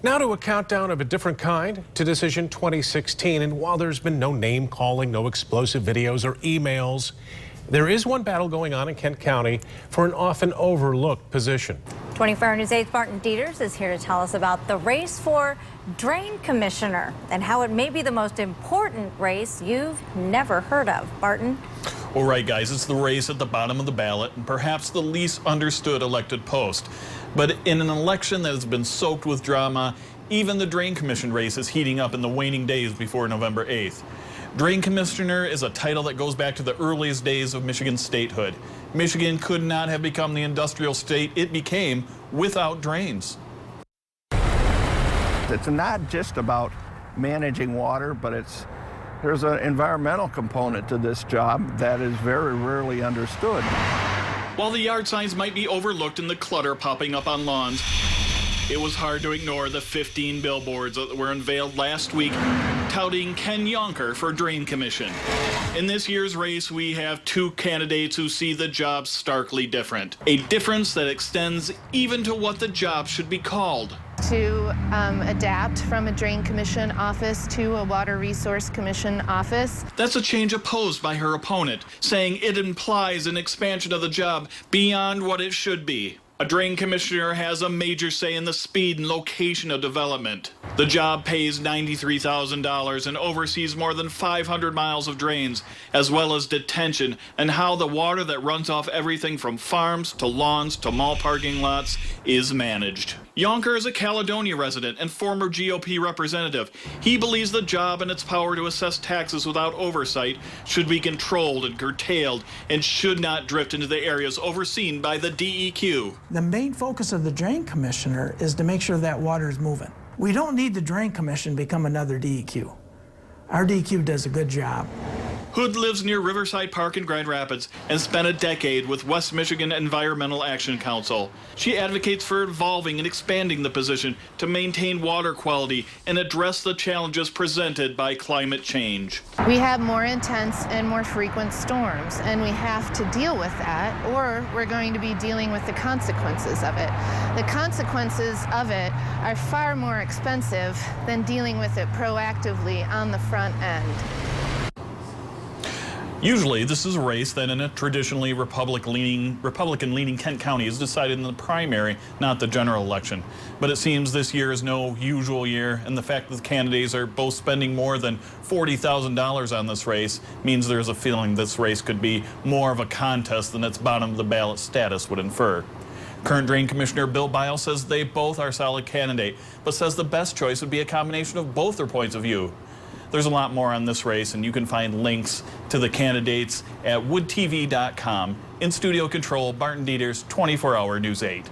Now to a countdown of a different kind to Decision 2016. And while there's been no name calling, no explosive videos or emails, there is one battle going on in Kent County for an often overlooked position. 24 News 8's Martin Dieters is here to tell us about the race for Drain Commissioner and how it may be the most important race you've never heard of. Barton? Well, right, guys, it's the race at the bottom of the ballot and perhaps the least understood elected post. But in an election that has been soaked with drama, even the Drain Commission race is heating up in the waning days before November 8th. Drain Commissioner is a title that goes back to the earliest days of Michigan's statehood. Michigan could not have become the industrial state it became without drains. It's not just about managing water, but there's an environmental component to this job that is very rarely understood. While the yard signs might be overlooked in the clutter popping up on lawns, it was hard to ignore the 15 billboards that were unveiled last week touting Ken Yonker for Drain Commission. In this year's race, we have two candidates who see the job starkly different. A difference that extends even to what the job should be called. To adapt from a Drain Commission office to a Water Resource Commission office. That's a change opposed by her opponent, saying it implies an expansion of the job beyond what it should be. A drain commissioner has a major say in the speed and location of development. The job pays $93,000 and oversees more than 500 miles of drains, as well as detention and how the water that runs off everything from farms to lawns to mall parking lots is managed. Yonker is a Caledonia resident and former GOP representative. He believes the job and its power to assess taxes without oversight should be controlled and curtailed and should not drift into the areas overseen by the DEQ. The main focus of the Drain Commissioner is to make sure that water is moving. We don't need the Drain Commission to become another DEQ. Our DEQ does a good job. Hood lives near Riverside Park in Grand Rapids and spent a decade with West Michigan Environmental Action Council. She advocates for evolving and expanding the position to maintain water quality and address the challenges presented by climate change. We have more intense and more frequent storms, and we have to deal with that, or we're going to be dealing with the consequences of it. The consequences of it are far more expensive than dealing with it proactively on the front end. Usually, this is a race that in a traditionally Republican-leaning Kent County is decided in the primary, not the general election. But it seems this year is no usual year, and the fact that the candidates are both spending more than $40,000 on this race means there's a feeling this race could be more of a contest than its bottom-of-the-ballot status would infer. Current Drain Commissioner Bill Bile says they both are solid candidates, but says the best choice would be a combination of both their points of view. There's a lot more on this race, and you can find links to the candidates at woodtv.com. In studio control, Barton Dieters, 24 Hour News 8.